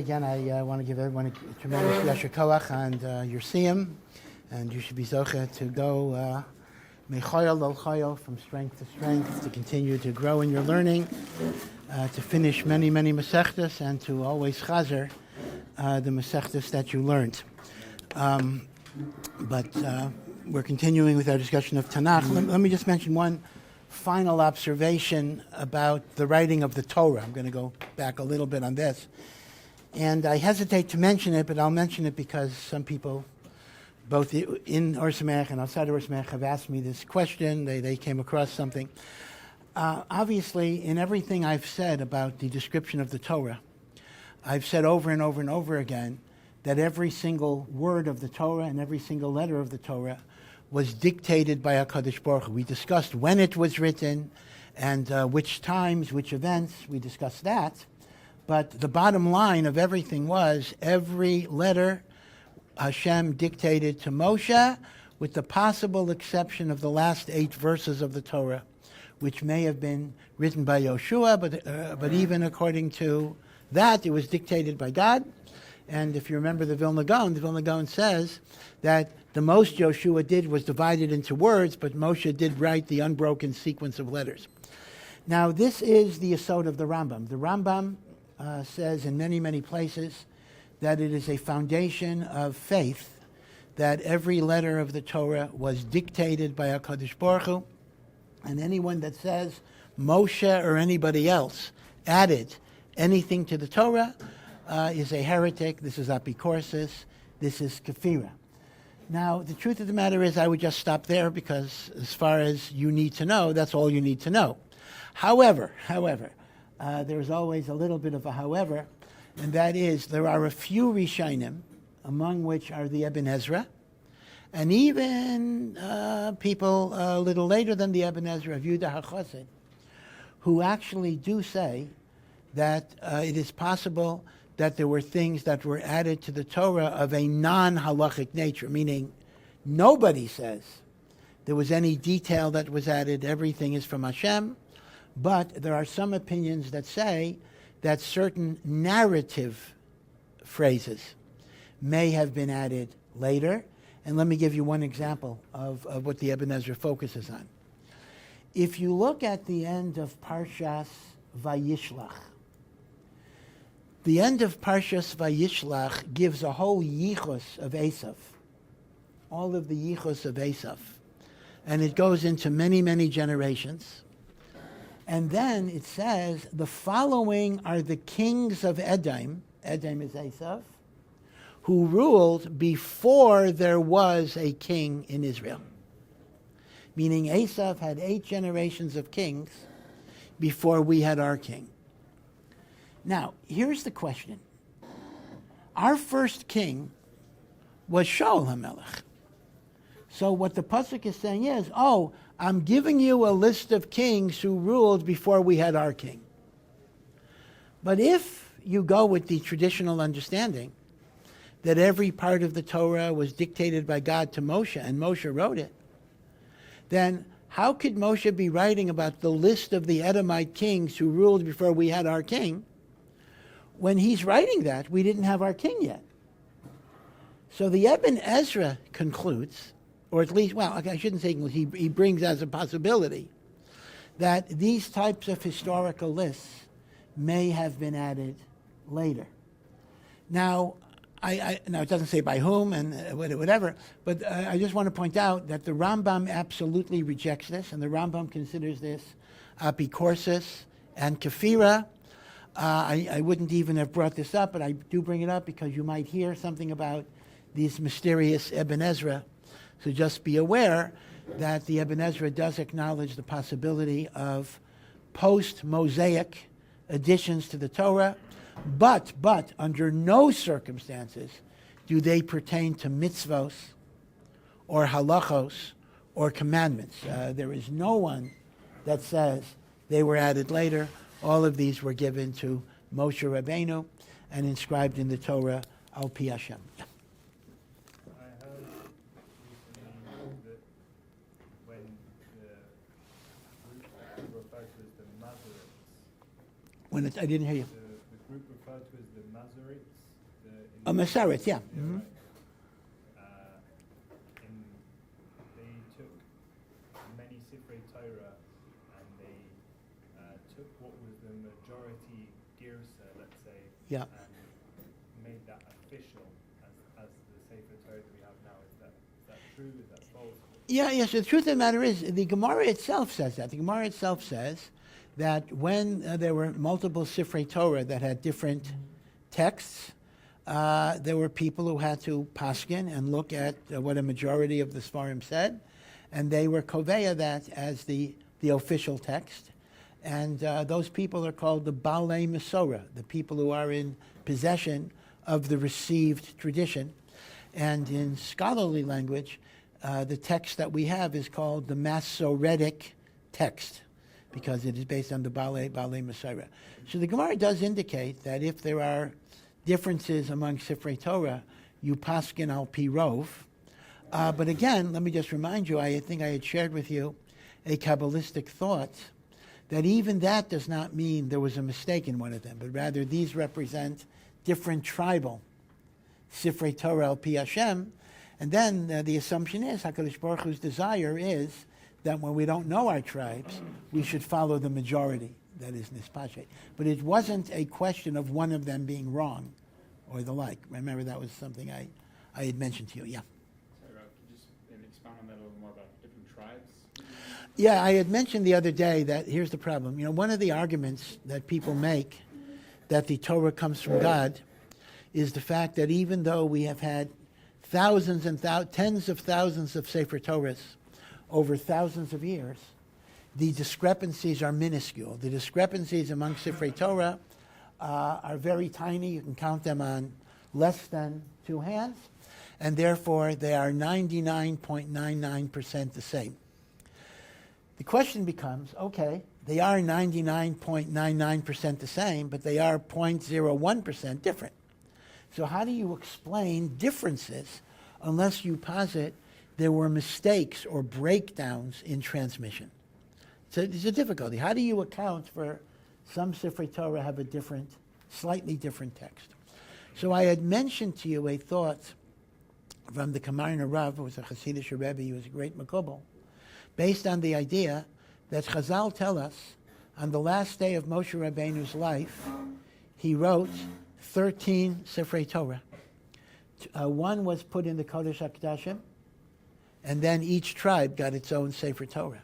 Again, I want to give everyone a tremendous yasher koach on your siyum, and you should be zoche to go mechoyel al choyel, from strength to strength, to continue to grow in your learning, to finish many, many masechtas, and to always chazer the masechtas that you learned. But we're continuing with our discussion of Tanach. Let me just mention one final observation about the writing of the Torah. I'm going to go back a little bit on this. And I hesitate to mention it, but I'll mention it because some people, both in Or Sameach and outside of Or Sameach, have asked me this question. They came across something. Obviously, in everything I've said about the description of the Torah, I've said over and over and over again that every single word of the Torah and every single letter of the Torah was dictated by HaKadosh Baruch Hu. We discussed when it was written and which times, which events. We discussed that. But the bottom line of everything was every letter Hashem dictated to Moshe, with the possible exception of the last 8 verses of the Torah, which may have been written by Yoshua, but even according to that, it was dictated by God. And if you remember the Vilna Gaon says that the most Yoshua did was divided into words, but Moshe did write the unbroken sequence of letters. Now, this is the yesod of the Rambam. The Rambam says in many, many places that it is a foundation of faith that every letter of the Torah was dictated by HaKadosh Baruch Hu, and anyone that says Moshe or anybody else added anything to the Torah is a heretic. This is apikorsis. This is kefira. Now, the truth of the matter is I would just stop there because as far as you need to know, that's all you need to know. However, there's always a little bit of a however, and that is there are a few Rishonim, among which are the Ibn Ezra, and even people a little later than the Ibn Ezra, of Yehuda HaChassid, who actually do say that it is possible that there were things that were added to the Torah of a non-halachic nature, meaning nobody says there was any detail that was added, everything is from Hashem. But there are some opinions that say that certain narrative phrases may have been added later. And let me give you one example of what the Ibn Ezra focuses on. If you look at the end of Parshas Vayishlach, the end of Parshas Vayishlach gives a whole yichus of Esav, all of the yichus of Esav. And it goes into many, many generations. And then it says, the following are the kings of Edom is Esav, who ruled before there was a king in Israel. Meaning Esav had 8 generations of kings before we had our king. Now, here's the question. Our first king was Shaul HaMelech. So what the pasuk is saying is, I'm giving you a list of kings who ruled before we had our king. But if you go with the traditional understanding that every part of the Torah was dictated by God to Moshe, and Moshe wrote it, then how could Moshe be writing about the list of the Edomite kings who ruled before we had our king? When he's writing that, we didn't have our king yet. So the Ibn Ezra concludes, or at least, I shouldn't say he brings as a possibility that these types of historical lists may have been added later. Now, now it doesn't say by whom and whatever, but I just want to point out that the Rambam absolutely rejects this, and the Rambam considers this apikorsis and kefira. I wouldn't even have brought this up, but I do bring it up because you might hear something about these mysterious Ibn Ezra. So just be aware that the Ibn Ezra does acknowledge the possibility of post-Mosaic additions to the Torah, but under no circumstances do they pertain to mitzvos or halachos or commandments. There is no one that says they were added later. All of these were given to Moshe Rabbeinu and inscribed in the Torah al pi Hashem. When I didn't hear you. The group referred to as the Masoretic. A Masoretic, yeah. Yeah, Mm-hmm. right. They took many Sifrei Torah and they took what was the majority girsa, let's say, Yeah. and made that official as the Sefer Torah that we have now. Is that true? Is that false? Yeah, yes. The truth of the matter is, the Gemara itself says that. The Gemara itself says that when there were multiple Sifrei Torah that had different texts, there were people who had to paskin and look at what a majority of the Sfarim said, and they were koveya that as the official text. And those people are called the Balei Masorah, the people who are in possession of the received tradition. And in scholarly language, the text that we have is called the Masoretic text, because it is based on the Balei Masorah. So the Gemara does indicate that if there are differences among Sifrei Torah, you paskin al pi rov. But again, let me just remind you, I think I had shared with you a Kabbalistic thought that even that does not mean there was a mistake in one of them, but rather these represent different tribal Sifrei Torah al pi Hashem. And then the assumption is, HaKadosh Baruch Hu's desire is that when we don't know our tribes, we should follow the majority, that is Nispashe. But it wasn't a question of one of them being wrong or the like. Remember, that was something I had mentioned to you, yeah. Sorry, Rav, could you just maybe expound on that a little more about different tribes? Yeah, I had mentioned the other day that here's the problem. You know, one of the arguments that people make that the Torah comes from God is the fact that even though we have had thousands and tens of thousands of Sefer Torahs over thousands of years, the discrepancies are minuscule. The discrepancies among Sifrei Torah are very tiny. You can count them on less than two hands, and therefore they are 99.99% the same. The question becomes, okay, they are 99.99% the same, but they are 0.01% different. So how do you explain differences unless you posit there were mistakes or breakdowns in transmission? So it's a difficulty. How do you account for some Sifrei Torah have a different, slightly different text? So I had mentioned to you a thought from the HaRav, who was a Hasidic Rebbe, he was a great Makubal, based on the idea that Chazal tell us on the last day of Moshe Rabbeinu's life, he wrote 13 Sifrei Torah. One was put in the Kodesh HaKodashim, and then each tribe got its own Sefer Torah.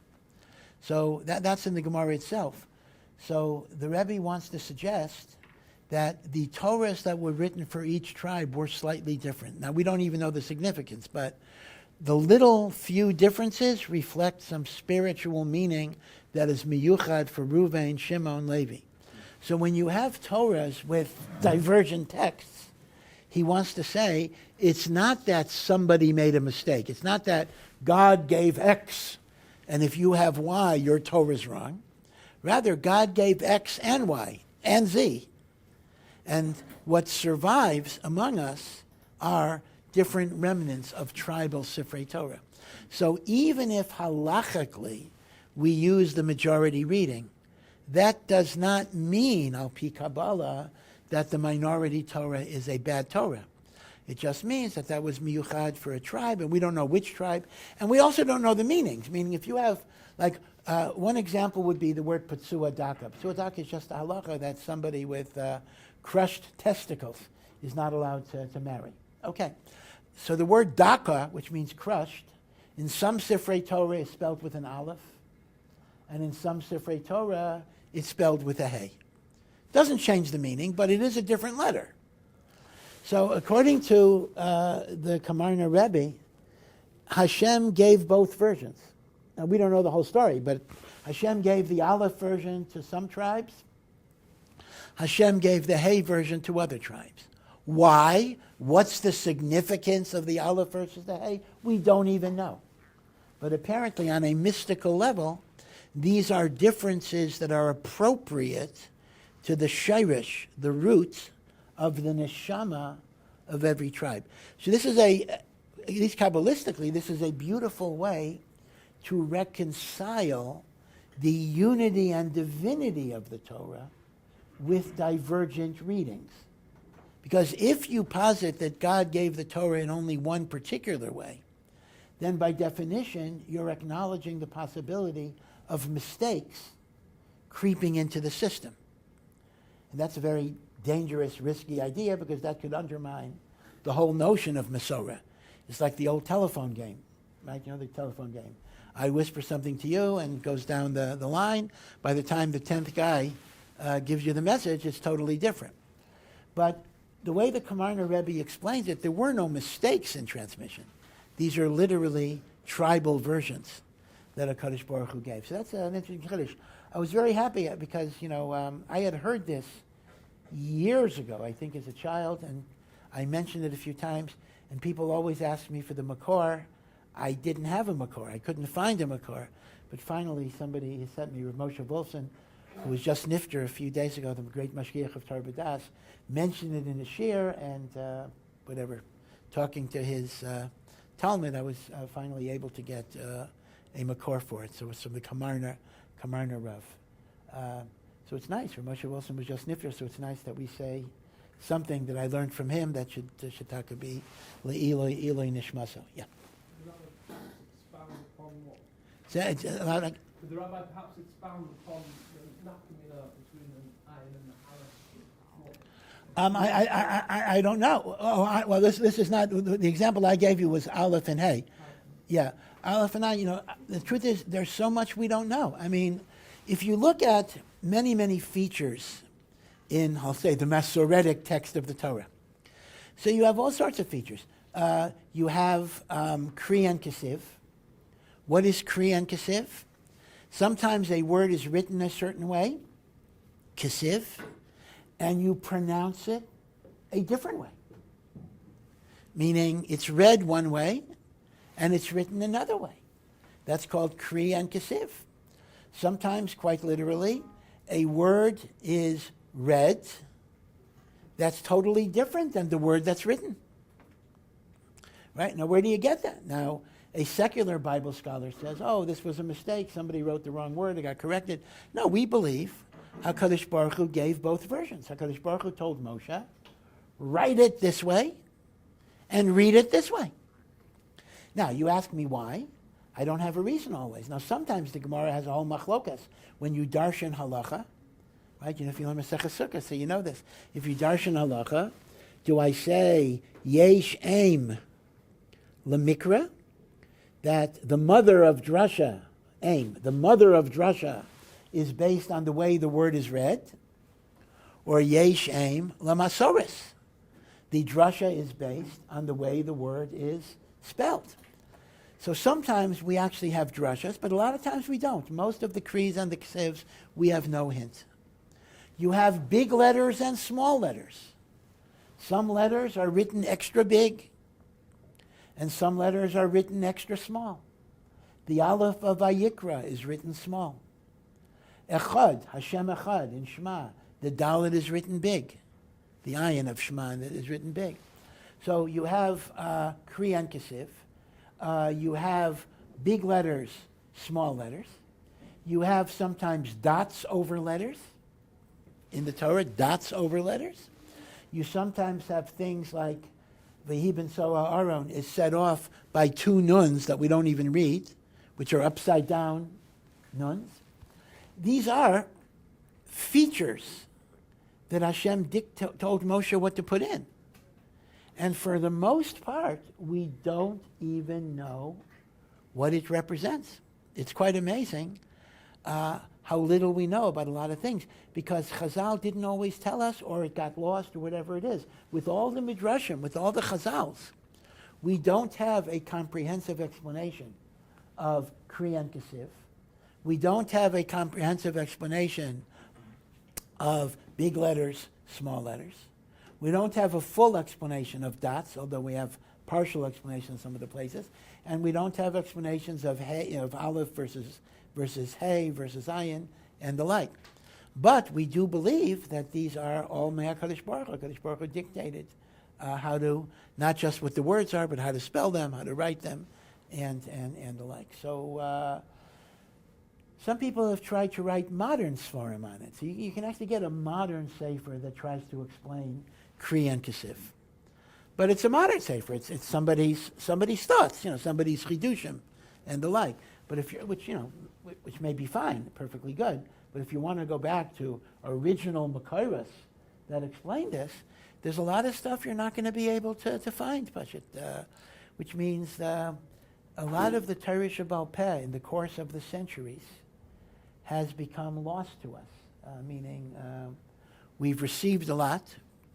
So that's in the Gemara itself. So the Rebbe wants to suggest that the Torahs that were written for each tribe were slightly different. Now, we don't even know the significance, but the little few differences reflect some spiritual meaning that is miyuchad for Ruvain, Shimon, Levi. So when you have Torahs with divergent texts, he wants to say it's not that somebody made a mistake. It's not that God gave X, and if you have Y, your Torah is wrong. Rather, God gave X and Y and Z. And what survives among us are different remnants of tribal Sifrei Torah. So even if halachically we use the majority reading, that does not mean, al pi Kabbalah, that the minority Torah is a bad Torah. It just means that that was miyuchad for a tribe, and we don't know which tribe, and we also don't know the meanings. Meaning, if you have, like, one example would be the word Patsua Daka. Patsua Daka is just a halacha that somebody with crushed testicles is not allowed to marry. Okay, so the word Daka, which means crushed, in some Sifrei Torah is spelled with an aleph, and in some Sifrei Torah it's spelled with a hey. Doesn't change the meaning, but it is a different letter. So according to the Kamarna Rebbe, Hashem gave both versions. Now we don't know the whole story, but Hashem gave the Aleph version to some tribes. Hashem gave the Hey version to other tribes. Why? What's the significance of the Aleph versus the Hey? We don't even know. But apparently on a mystical level, these are differences that are appropriate to the shirish, the roots of the neshama of every tribe. So this is at least Kabbalistically, this is a beautiful way to reconcile the unity and divinity of the Torah with divergent readings. Because if you posit that God gave the Torah in only one particular way, then by definition, you're acknowledging the possibility of mistakes creeping into the system. And that's a very dangerous, risky idea because that could undermine the whole notion of Masorah. It's like the old telephone game, right? You know the telephone game. I whisper something to you and it goes down the line. By the time the 10th guy gives you the message, it's totally different. But the way the Kamarna Rebbe explains it, there were no mistakes in transmission. These are literally tribal versions that HaKadosh Baruch Hu gave. So that's an interesting Kiddush. I was very happy because, I had heard this years ago, I think as a child, and I mentioned it a few times, and people always asked me for the Makor. I didn't have a Makor. I couldn't find a Makor. But finally, somebody sent me, Rav Moshe Wilson, who was just nifter a few days ago, the great Mashgiach of Torah B'das, mentioned it in a shir, and talking to his Talmud, I was finally able to get a Makor for it. So it's from the Kamarna Rav. So it's nice. Rav Moshe Wilson was just nifter, so it's nice that we say something that I learned from him that should be Le'iloi Nishmaso. Yeah. Could the rabbi perhaps expound upon the nafkamina between an ayin and the aleph? I don't know. This is not the example I gave you was Aleph and Hey. Yeah, Aleph and I. The truth is there's so much we don't know. I mean, if you look at many features in, I'll say, the Masoretic text of the Torah, so you have all sorts of features. You have Kri and Kesiv. What is Kri and Kesiv? Sometimes a word is written a certain way, Kesiv, and you pronounce it a different way. Meaning it's read one way and it's written another way. That's called Kri and Kesiv. Sometimes, quite literally, a word is read that's totally different than the word that's written. Right? Now, where do you get that? Now, a secular Bible scholar says, this was a mistake. Somebody wrote the wrong word. It got corrected. No, we believe HaKadosh Baruch Hu gave both versions. HaKadosh Baruch Hu told Moshe, write it this way and read it this way. Now, you ask me why. I don't have a reason always. Now, sometimes the Gemara has a whole machlokas. When you darshan halacha, right? If you learn Masechah Sukkah, so you know this. If you darshan halacha, do I say yesh aim lemikra, that the mother of drasha, the mother of drasha, is based on the way the word is read, or yesh aim lamasoris, the drasha is based on the way the word is spelled. So sometimes we actually have drashas, but a lot of times we don't. Most of the kris and the ksevs, we have no hint. You have big letters and small letters. Some letters are written extra big, and some letters are written extra small. The Aleph of Vayikra is written small. Echad, Hashem Echad, in Shema, the Dalet is written big. The Ayin of Shema is written big. So you have Kri and Kesiv. You have big letters, small letters. You have sometimes dots over letters. In the Torah, dots over letters. You sometimes have things like V'hi ben Soa Aaron is set off by two nuns that we don't even read, which are upside down nuns. These are features that Hashem told Moshe what to put in. And for the most part, we don't even know what it represents. It's quite amazing how little we know about a lot of things, because Chazal didn't always tell us, or it got lost, or whatever it is. With all the Midrashim, with all the Chazals, we don't have a comprehensive explanation of Kri and Kesiv. We don't have a comprehensive explanation of big letters, small letters. We don't have a full explanation of dots, although we have partial explanations in some of the places. And we don't have explanations of Aleph versus Hey versus Ayin and the like. But we do believe that these are all HaKadosh Baruch Hu. HaKadosh Baruch Hu dictated how to, not just what the words are, but how to spell them, how to write them, and the like. So some people have tried to write modern Sfarim on it. So you can actually get a modern Sefer that tries to explain Kri and Kesif. But it's a modern sefer. It's somebody's thoughts, somebody's chidushim and the like. But if which may be fine, perfectly good. But if you want to go back to original Makairos that explain this, there's a lot of stuff you're not going to be able to find, Pashit, which means a lot of the Torah Shabbal Peh in the course of the centuries has become lost to us, meaning we've received a lot.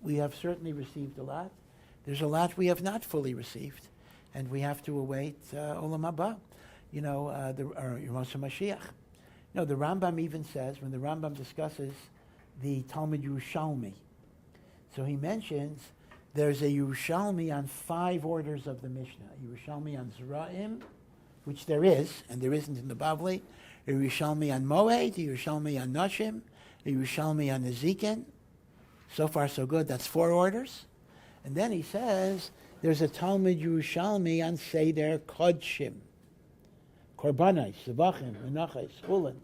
We have certainly received a lot. There's a lot we have not fully received, and we have to await Olam Haba, the Moshe Mashiach. The Rambam even says, when the Rambam discusses the Talmud Yerushalmi, so he mentions there's a Yerushalmi on 5 orders of the Mishnah. A Yerushalmi on Zera'im, which there is, and there isn't in the Bavli. A Yerushalmi on Moed, a Yerushalmi on Nashim, a Yerushalmi on Nezikin. So far, so good. That's 4 orders. And then he says there's a Talmud Yerushalmi on Seder Kodshim. Korbanais, Zevachim, Menachos, Chulin.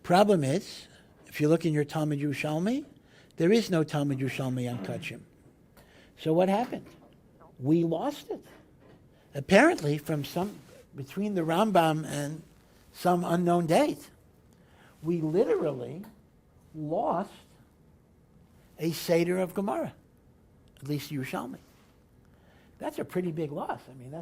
Problem is, if you look in your Talmud Yerushalmi, there is no Talmud Yerushalmi on Kodshim. So what happened? We lost it. Apparently, between the Rambam and some unknown date, we literally lost a Seder of Gemara, at least Yerushalmi. That's a pretty big loss. I mean,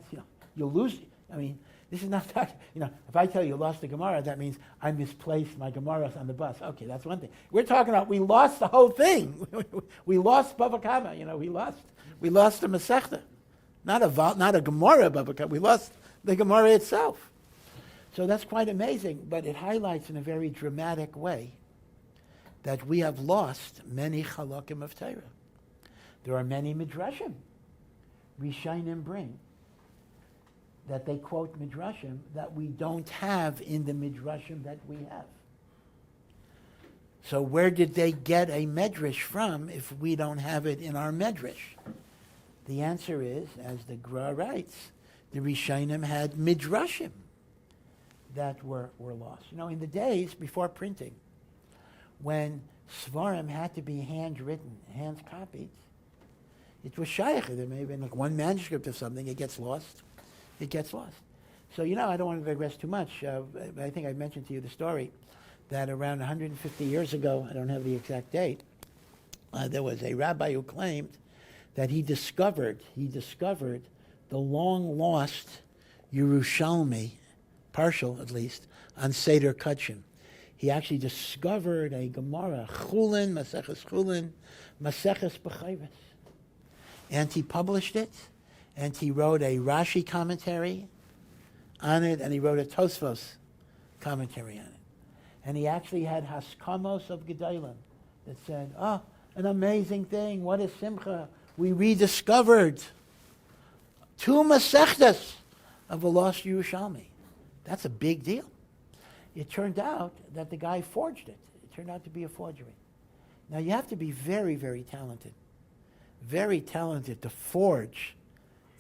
you'll lose. I mean, this is not that, if I tell you lost the Gemara, that means I misplaced my Gemaras on the bus. Okay, that's one thing. We're talking about we lost the whole thing. We lost Bava Kama, we lost the Masechta. Not a Gemara Bava Kama, we lost the Gemara itself. So that's quite amazing, but it highlights in a very dramatic way that we have lost many Chalakim of Torah. There are many Midrashim. Rishonim bring that they quote Midrashim that we don't have in the Midrashim that we have. So where did they get a Medrash from if we don't have it in our Medrash? The answer is, as the Gra writes, the Rishonim had Midrashim that were lost. In the days before printing, when Svarim had to be handwritten, hand-copied, it was shaykh. There may have been one manuscript of something, it gets lost. So, I don't want to digress too much. I think I mentioned to you the story that around 150 years ago, I don't have the exact date, there was a rabbi who claimed that he discovered the long-lost Yerushalmi, partial at least, on Seder Kodshim. He actually discovered a Gemara, Chulin, Maseches B'chayvus. And he published it, and he wrote a Rashi commentary on it, and he wrote a Tosfos commentary on it. And he actually had Haskamos of Gedolim that said, an amazing thing, what a simcha. We rediscovered 2 Masechtas of a lost Yerushalmi. That's a big deal. It turned out that the guy forged it. It turned out to be a forgery. Now, you have to be very, very talented to forge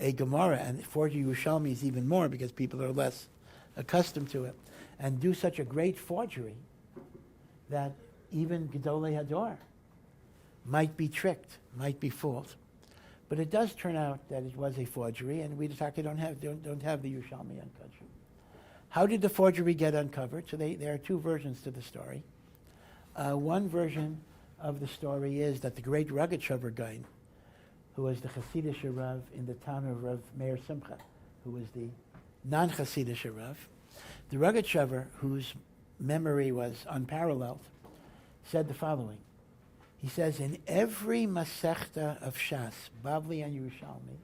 a Gemara, and forge a Yerushalmi is even more because people are less accustomed to it, and do such a great forgery that even Gedolei Hador might be tricked, might be fooled. But it does turn out that it was a forgery, and we don't have the Yerushalmi on Kodshim. How did the forgery get uncovered? So there are 2 versions to the story. One version of the story is that the great Rogatchover guy, who was the Hasidic HaRav in the town of Rav Meir Simcha, who was the non-Hasidic HaRav, the Rogatchover, whose memory was unparalleled, said the following. He says, in every Masechta of Shas, Bavli and Yerushalmi,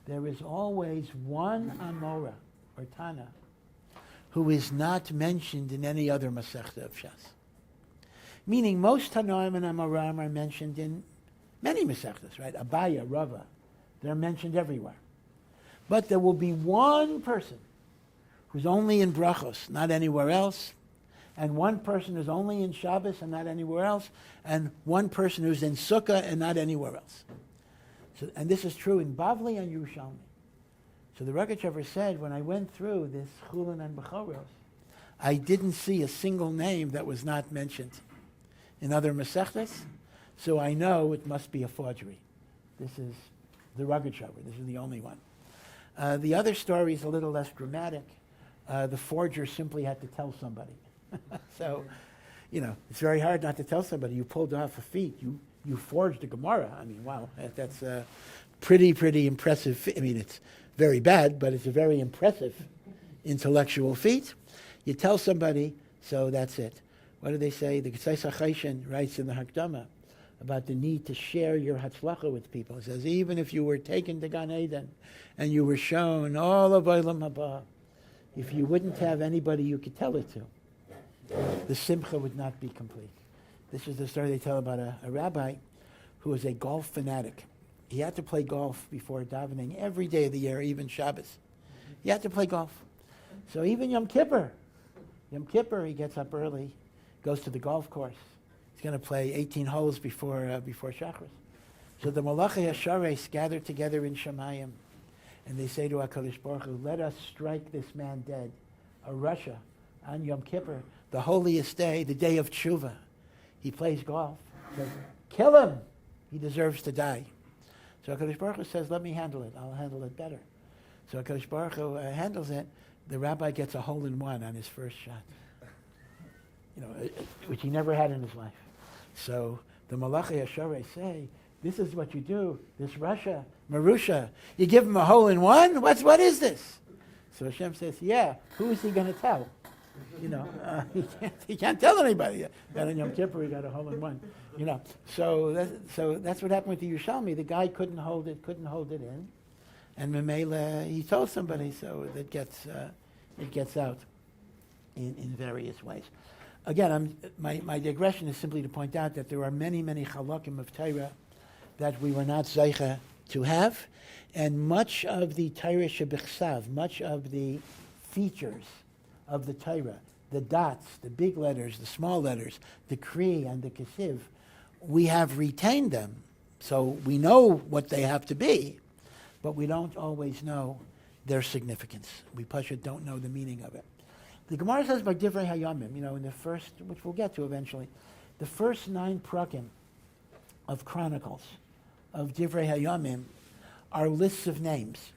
there is always one Amora, or Tana, who is not mentioned in any other Masechta of Shas. Meaning most Tanoim and Amoram are mentioned in many Masechtas, right? Abaya, Rava, they're mentioned everywhere. But there will be one person who's only in Brachos, not anywhere else, and one person who's only in Shabbos and not anywhere else, and one person who's in Sukkah and not anywhere else. So, and this is true in Bavli and Yerushalmi. So the Rogatchover said, when I went through this Chulin and Bechoros, I didn't see a single name that was not mentioned in other Masechtas. so I know it must be a forgery. This is the rugged shower. This is the only one. The other story is a little less dramatic. The forger simply had to tell somebody. So, it's very hard not to tell somebody. You pulled off a feat. You forged a Gemara. I mean, wow, that's a pretty impressive. It's very bad, but it's a very impressive intellectual feat. You tell somebody, so that's it. What do they say? The Ksais HaChayshin writes in the Hakdama about the need to share your Hatzlacha with people. It says, even if you were taken to Gan Eden and you were shown all of Olam Haba, if you wouldn't have anybody you could tell it to, the Simcha would not be complete. This is the story they tell about a rabbi who was a golf fanatic. He had to play golf before davening every day of the year, even Shabbos. He had to play golf. So even Yom Kippur, he gets up early, goes to the golf course. He's going to play 18 holes before Shachris. So the Malachi Hashares gather together in Shemayim, and they say to HaKadosh Baruch Hu, let us strike this man dead, a Russia, on Yom Kippur, the holiest day, the day of Tshuva. He plays golf. Says, kill him. He deserves to die. So HaKadosh Baruch Hu says, let me handle it. I'll handle it better. So HaKadosh Baruch Hu handles it. The rabbi gets a hole-in-one on his first shot, which he never had in his life. So the Malachi Hashares say, this is what you do, this Russia, Marusha, you give him a hole-in-one? What is this? So Hashem says, yeah, who is he going to tell? He can't tell anybody. That on Yom Kippur he got a hole-in-one. So that's what happened with the Yerushalmi. The guy couldn't hold it in. And Memela, he told somebody, so it gets out in various ways. Again, my digression is simply to point out that there are many chalakim of Torah that we were not zeicha to have, and much of the Torah shebichsav, much of the features of the Torah, the dots, the big letters, the small letters, the kri and the kesiv, we have retained them, so we know what they have to be, but we don't always know their significance. We don't know the meaning of it. The Gemara says by Divrei Hayamim, in the first, which we'll get to eventually, the first 9 prakim of Chronicles of Divrei Hayamim are lists of names,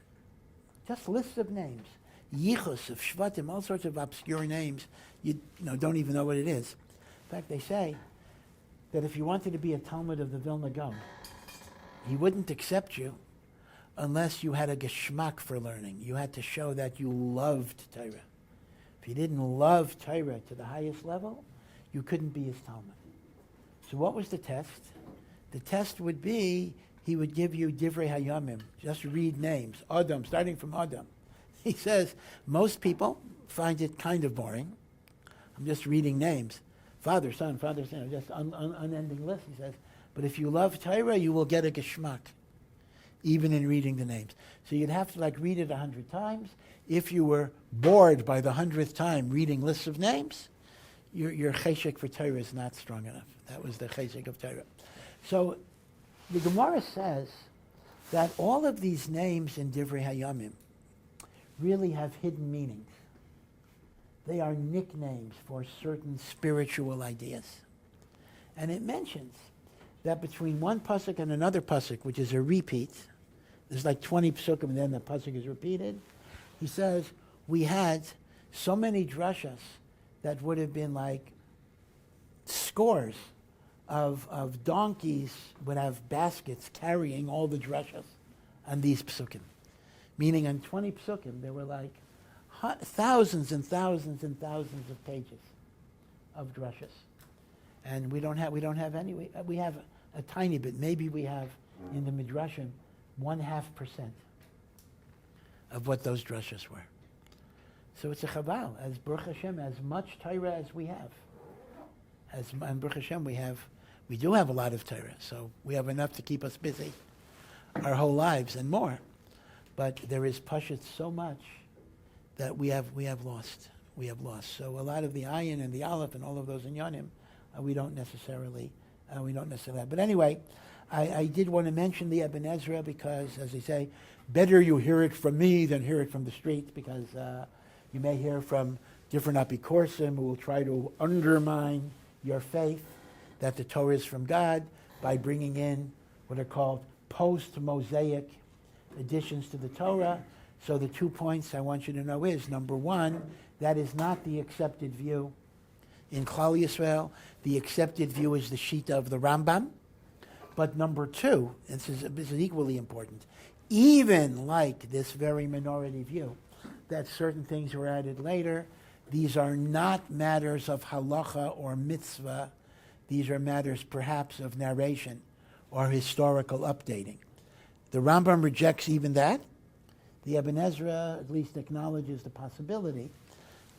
just lists of names, yichus of shvatim, all sorts of obscure names. You don't even know what it is. In fact, they say that if you wanted to be a Talmud of the Vilna Gaon, he wouldn't accept you unless you had a geschmack for learning. You had to show that you loved Torah. If you didn't love Torah to the highest level, you couldn't be his Talmud. So what was the test? The test would be, he would give you Divrei Hayamim, just read names, Adam, starting from Adam. He says, most people find it kind of boring. I'm just reading names. Father, son, just unending list, he says. But if you love Torah, you will get a geschmack, even in reading the names. So you'd have to read it 100 times. If you were bored by the 100th time reading lists of names, your cheshek for Torah is not strong enough. That was the cheshek of Torah. So the Gemara says that all of these names in Divrei Hayamim really have hidden meanings. They are nicknames for certain spiritual ideas. And it mentions that between one pasuk and another pasuk, which is a repeat, there's 20 psukim and then the pasuk is repeated. He says, we had so many drashas that would have been scores of donkeys would have baskets carrying all the drashas on these psukim. Meaning on 20 psukim, there were thousands and thousands and thousands of pages of drashas. And we don't have any, we have a tiny bit. Maybe we have in the Midrashim 0.5% of what those drashas were. So it's a chaval, as Baruch Hashem, as much Torah as we have. And Baruch Hashem, we do have a lot of Torah, so we have enough to keep us busy our whole lives and more. But there is pashut so much that we have lost. We have lost. So a lot of the ayin and the aleph and all of those inyanim, we don't necessarily have. But anyway, I did want to mention the Ibn Ezra because, as they say, better you hear it from me than hear it from the street, because you may hear from different apikorsim who will try to undermine your faith that the Torah is from God. by bringing in what are called Post-Mosaic additions to the Torah. So the 2 points I want you to know is, number one, that is not the accepted view in Klal Yisrael. The accepted view is the Shita of the Rambam. But number two, and this is equally important, even like this very minority view, that certain things were added later, these are not matters of halacha or mitzvah. These are matters perhaps of narration or historical updating. The Rambam rejects even that. The Ibn Ezra at least acknowledges the possibility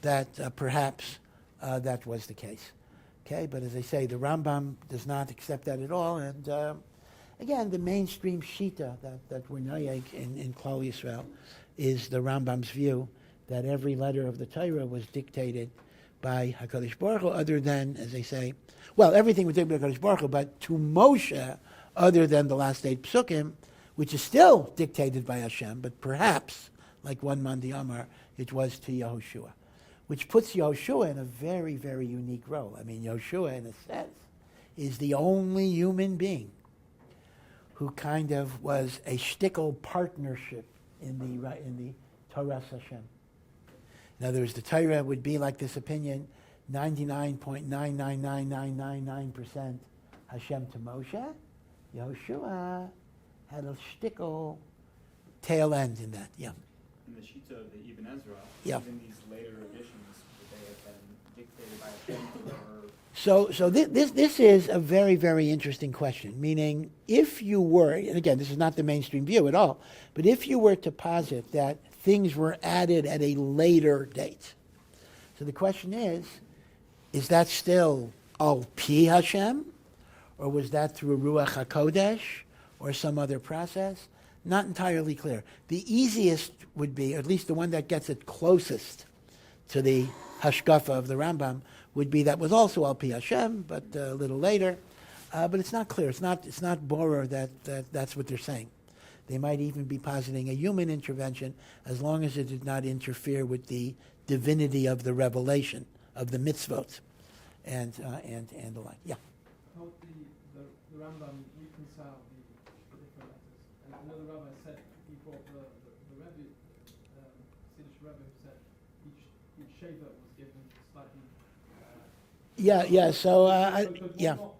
that perhaps that was the case. Okay, but as I say, the Rambam does not accept that at all. And again, the mainstream shita that we're noyeg in Klal Yisrael is the Rambam's view that every letter of the Torah was dictated by HaKadosh Baruch Hu, other than, as they say, well, everything was dictated by HaKadosh Baruch Hu, but to Moshe, other than the last 8 psukim, which is still dictated by Hashem, but perhaps, like one Mandi Amar, it was to Yehoshua, which puts Yehoshua in a very, very unique role. I mean, Yehoshua, in a sense, is the only human being who kind of was a shtickle partnership in the Torah Hashem. In other words, the Torah would be like this opinion, 99.999999% Hashem to Moshe. Yehoshua had a shtickle tail end in that, yeah. In the Shita of the Ibn Ezra, Yeah. even these later editions, would they have been dictated by Hashem or? So this is a very, very interesting question, meaning if you were, and again, this is not the mainstream view at all, but if you were to posit that things were added at a later date. So the question is that still al pi Hashem, or was that through Ruach HaKodesh, or some other process? Not entirely clear. The easiest would be, or at least the one that gets it closest to the hashkafa of the Rambam, would be that was also al pi Hashem, but a little later. But it's not clear. It's not borer that that's what they're saying. They might even be positing a human intervention, as long as it did not interfere with the divinity of the revelation of the mitzvot, and the like. Yeah. How the Rambam reconcile the different letters. And another rabbi said, he brought the Rebbe, Siddish Rebbe, who said each shaver was given slightly. Yeah. So I'm yeah. sure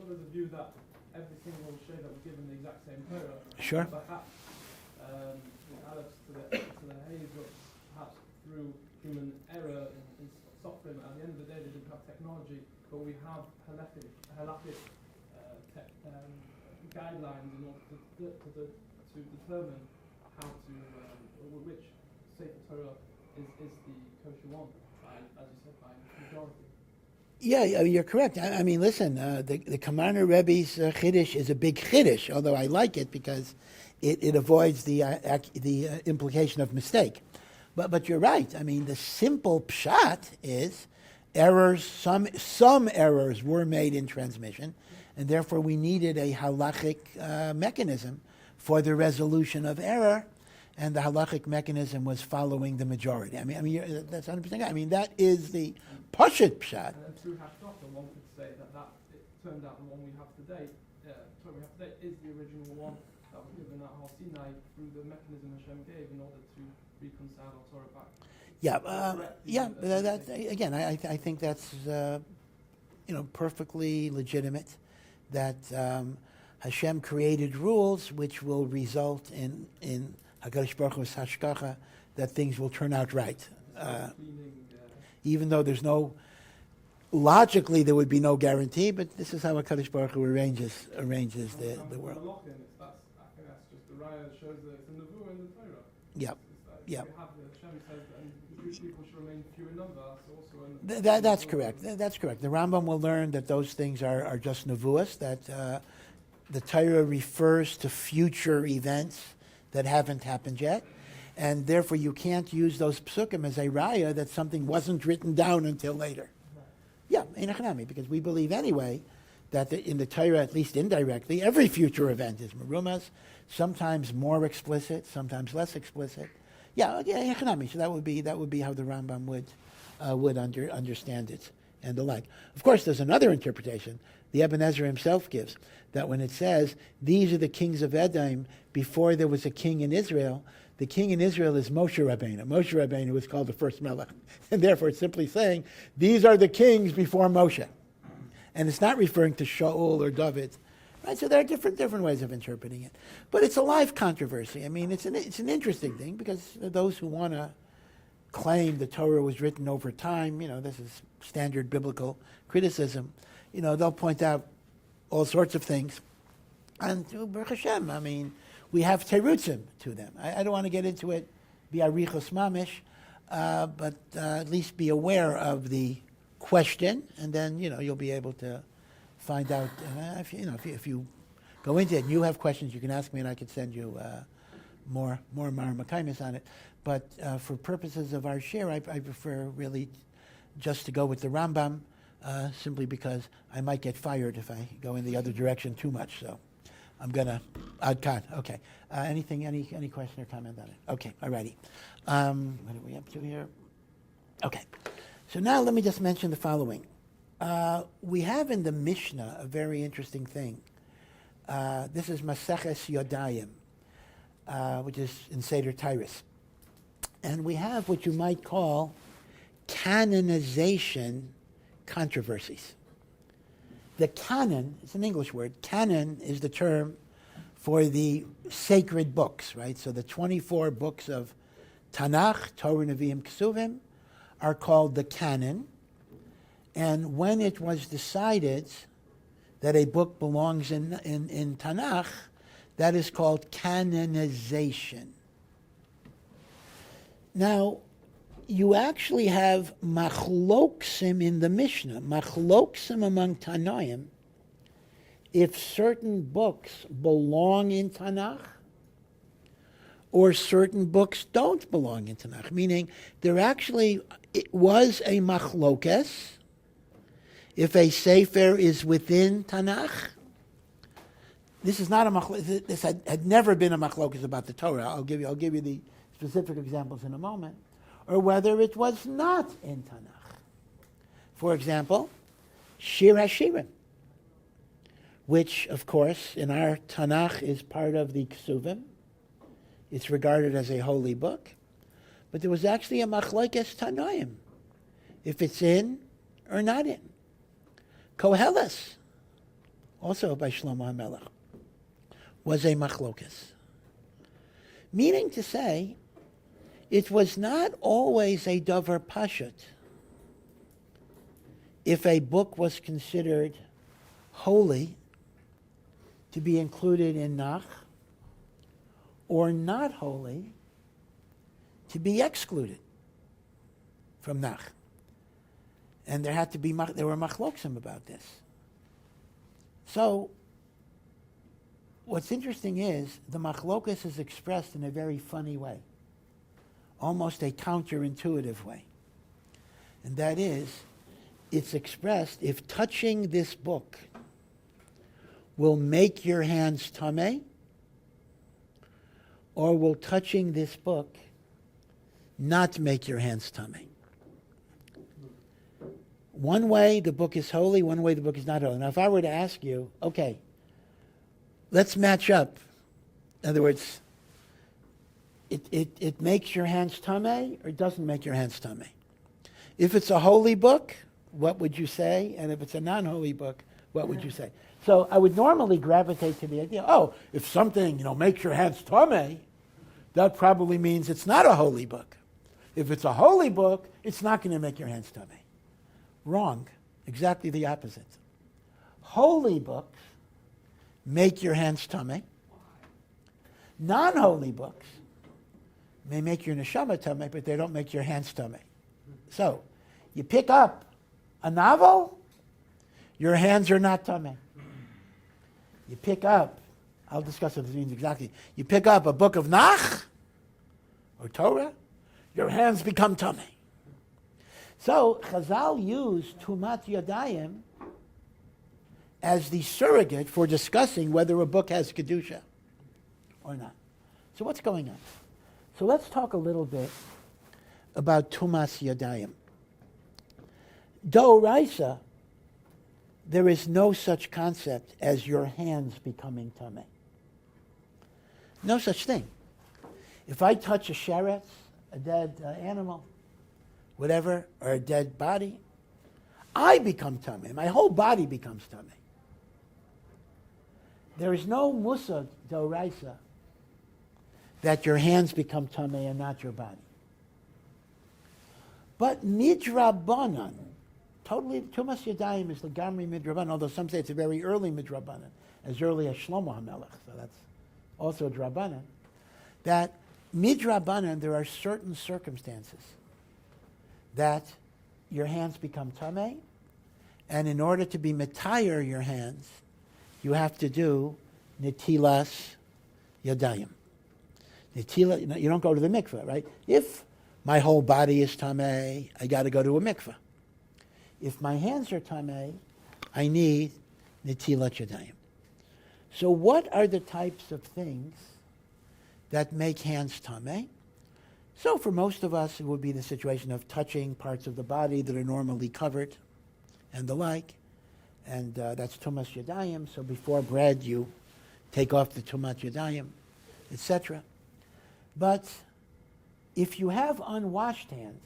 there's a view that every single shaver was given the exact same Torah. Sure. Perhaps the Aleph to the Hayes was perhaps through human error in software. At the end of the day, they didn't have technology, but we have halakhic guidelines in order to determine how to which Sefer Torah is the kosher one, as you said, by majority. Yeah, you're correct. I mean, listen, the Kamana Rebbe's Chiddush is a big Chiddush, although I like it because it avoids the implication of mistake. But you're right. I mean, the simple pshat is errors, some errors were made in transmission, and therefore we needed a halachic mechanism for the resolution of error, and the halachic mechanism was following the majority. I mean, that's 100%. I mean, that is the pashut pshat. And through Hashgacha, one could say that it turned out the one we have today, is the original one that was given at Har Sinai through the mechanism Hashem gave in order to reconcile our Torah back. Again, I think that's perfectly legitimate. That Hashem created rules which will result in HaKadosh Baruch Hu's hashgacha, that things will turn out right. Even though logically there would be no guarantee, but this is how HaKadosh Baruch Hu arranges the world. I think that's just the raya that shows that it's a nevuah in the Torah. Yeah. We have the Hashem says that people should remain few in number. That's correct. That's correct. The Rambam will learn that those things are just nevuahs, that the Torah refers to future events that haven't happened yet, and therefore you can't use those psukim as a raya that something wasn't written down until later. Yeah, in Echanami, because we believe anyway that in the Torah, at least indirectly, every future event is merumas, sometimes more explicit, sometimes less explicit. Yeah, Echanami. So that would be how the Rambam would understand it and the like. Of course, there's another interpretation the Ibn Ezra himself gives, that when it says, these are the kings of Edom before there was a king in Israel, the king in Israel is Moshe Rabbeinu. Moshe Rabbeinu was called the first Melech. And therefore it's simply saying, these are the kings before Moshe. And it's not referring to Shaul or David. Right? So there are different ways of interpreting it. But it's a live controversy. I mean, it's an interesting thing, because those who want to claim the Torah was written over time, this is standard biblical criticism, they'll point out all sorts of things. And Baruch Hashem, I mean, we have terutzim to them. I don't want to get into it, be arichos mamish, but at least be aware of the question, and then, you'll be able to find out. If you go into it and you have questions, you can ask me, and I can send you more Makaimis on it. But for purposes of our share, I prefer really just to go with the Rambam, simply because I might get fired if I go in the other direction too much. So I'm going to adkan. Okay. Any question or comment on it? Okay. All righty. What are we up to here? Okay. So now let me just mention the following. We have in the Mishnah a very interesting thing. This is Maseches Yodayim, which is in Seder Tyrus. And we have what you might call canonization controversies. The canon, it's an English word, canon is the term for the sacred books, right? So the 24 books of Tanach, Torah, Nevi'im, Kesuvim are called the canon. And when it was decided that a book belongs in Tanakh, that is called canonization. Now, you actually have machloksim in the Mishnah, machloksim among Tanoim, if certain books belong in Tanakh or certain books don't belong in Tanakh, meaning it was a machlokes if a sefer is within Tanakh. This is not a machlokes. This had never been a machlokes about the Torah. I'll give you the specific examples in a moment. Or whether it was not in Tanakh. For example, Shir HaShirim, which, of course, in our Tanakh is part of the Kesuvim. It's regarded as a holy book. But there was actually a machlokes Tanoim, if it's in or not in. Koheles, also by Shlomo HaMelech, was a machlokes. Meaning to say, it was not always a davar pashut if a book was considered holy to be included in Nach, or not holy to be excluded from Nach. And there were machloksim about this. So, what's interesting is the machlokas is expressed in a very funny way, almost a counterintuitive way. And that is, it's expressed, if touching this book will make your hands tameh, or will touching this book not make your hands tameh. One way the book is holy, one way the book is not holy. Now, if I were to ask you, okay, let's match up. In other words, it makes your hands tameh or it doesn't make your hands tameh. If it's a holy book, what would you say? And if it's a non-holy book, what would you say? So I would normally gravitate to the idea, if something, makes your hands tameh, that probably means it's not a holy book. If it's a holy book, it's not going to make your hands tameh. Wrong. Exactly the opposite. Holy books make your hands tameh. Non-holy books may make your neshama tameh, but they don't make your hands tameh. So, you pick up a novel, your hands are not tameh. You pick up, I'll discuss what this means exactly. You pick up a book of Nach or Torah, your hands become tameh. So, Chazal used Tumat Yadayim as the surrogate for discussing whether a book has Kedusha or not. So what's going on? So let's talk a little bit about Tumas Yadayim. Doraisa, there is no such concept as your hands becoming tamei. No such thing. If I touch a sheretz, a dead animal, whatever, or a dead body, I become tamei. My whole body becomes tamei. There is no musa doraisa that your hands become tamei and not your body. But midrabanan, totally, Tumas Yadayim is the Gamri midrabanan, although some say it's a very early midrabanan, as early as Shlomo HaMelech, so that's also a drabanan, that midrabanan, there are certain circumstances that your hands become tamei, and in order to be metayer your hands, you have to do netilas yadayim. Netila, you don't go to the mikveh, right? If my whole body is tamei, I got to go to a mikveh. If my hands are tamei, I need netilat yadayim. So what are the types of things that make hands tamei? So for most of us, it would be the situation of touching parts of the body that are normally covered and the like. And that's tumas yadayim. So before bread, you take off the tumat yadayim, etc. But if you have unwashed hands,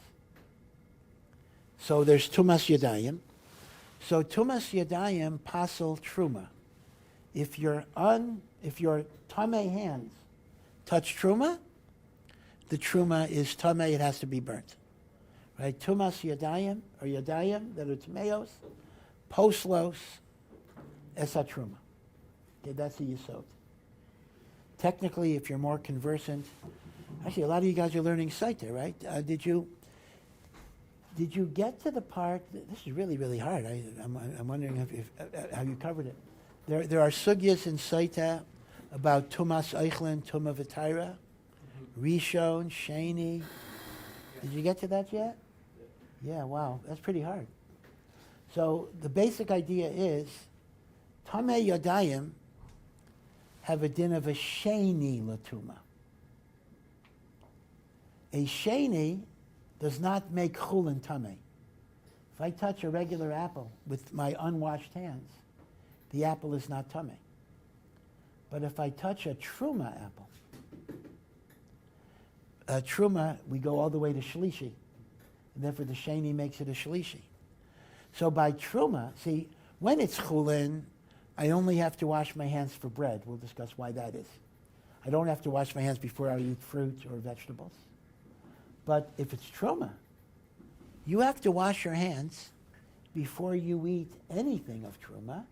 so there's tumas yadayim. So tumas yadayim pasel truma. If your tamei hands touch truma, the truma is tamei, it has to be burnt. Right? Tumas yadayim, or yadayim, that are tameos, poslos, esa truma. Okay, that's the yisod. Technically, if you're more conversant, actually a lot of you guys are learning CEDAR, right? Did you get to the part, this is really, really hard. I'm wondering if how you covered it. There are sugyas in CEDAR about tumas eichlin, tuma v'taira, rishon, sheni. Did you get to that yet? Yeah, wow, that's pretty hard. So the basic idea is, tamei yadayim have a din of a sheni latuma. A sheni does not make chulin tamei. If I touch a regular apple with my unwashed hands, the apple is not tamei. But if I touch a truma apple, a truma, we go all the way to shlishi, and therefore the sheni makes it a shlishi. So by truma, see, when it's chulin, I only have to wash my hands for bread. We'll discuss why that is. I don't have to wash my hands before I eat fruit or vegetables. But if it's truma, you have to wash your hands before you eat anything of truma.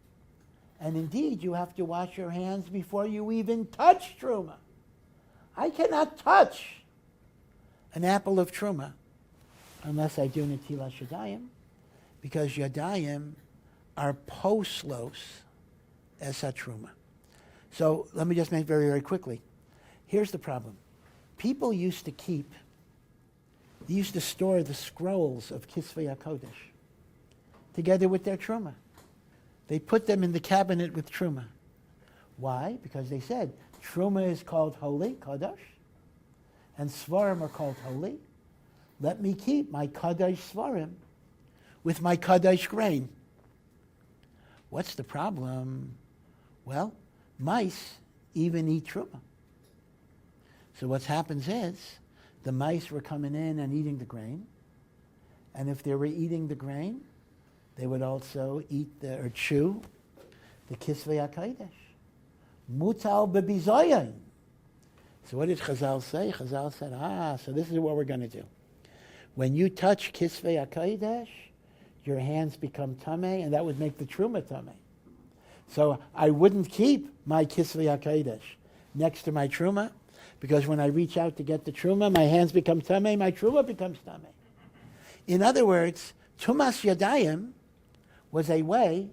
And indeed, you have to wash your hands before you even touch truma. I cannot touch an apple of truma unless I do netilas yadayim, because yadayim are poslos esa truma. So let me just make very, very quickly. Here's the problem. People used to store the scrolls of Kisvei HaKodesh together with their truma. They put them in the cabinet with truma. Why? Because they said truma is called holy, kadosh, and svarim are called holy. Let me keep my kadosh svarim with my kadosh grain. What's the problem? Well, mice even eat truma. So what happens is, the mice were coming in and eating the grain, and if they were eating the grain, they would also eat or chew the Kisvei HaKodesh. Mutal bebizayin. So what did Chazal say? Chazal said, so this is what we're going to do. When you touch Kisvei HaKodesh, your hands become tamei, and that would make the truma tamei. So I wouldn't keep my Kisvei HaKodesh next to my truma, because when I reach out to get the truma, my hands become tamei, my truma becomes tamei. In other words, tumas yadayim was a way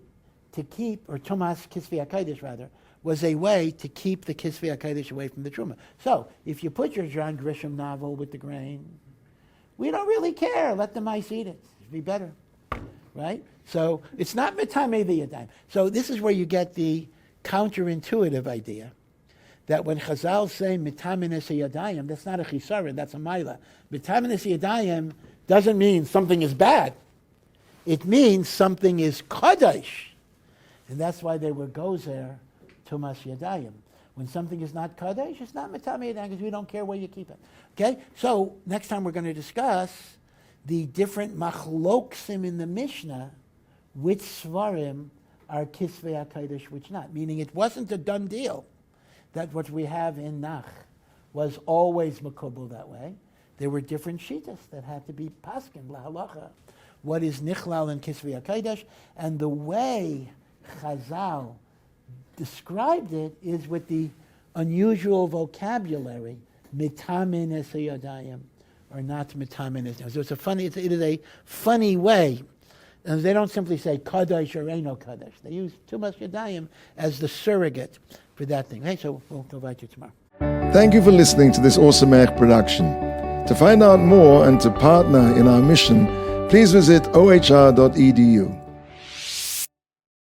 to keep, or tumas Kisvei HaKodesh rather, was a way to keep the Kisvei HaKodesh away from the truma. So if you put your John Grisham novel with the grain, we don't really care. Let the mice eat it. It'd be better, right? So it's not mitamei v'yadayim. So this is where you get the counterintuitive idea that when Chazal say mitamines yadayim, that's not a chisaron, that's a maila. Mitamines doesn't mean something is bad. It means something is kadosh And that's why they were gozer tumas yadayim. When something is not kadosh, it's not metame yadayim because we don't care where you keep it. Okay? So next time we're going to discuss the different machloksim in the Mishnah, which svarim are kisvei HaKadosh, which not. Meaning it wasn't a done deal that what we have in Nach was always makubal that way. There were different shitas that had to be paskin, lahalacha. What is nichlal and kisvei HaKadosh? And the way Chazal described it is with the unusual vocabulary, mitamin es yadayim, or not mitamin es. So it is a funny way. And they don't simply say kadosh or eino kadosh. They use tumas yadayim as the surrogate for that thing. Okay, so we'll invite you tomorrow. Thank you for listening to this Post-Mosaic production. To find out more and to partner in our mission, please visit ohr.edu.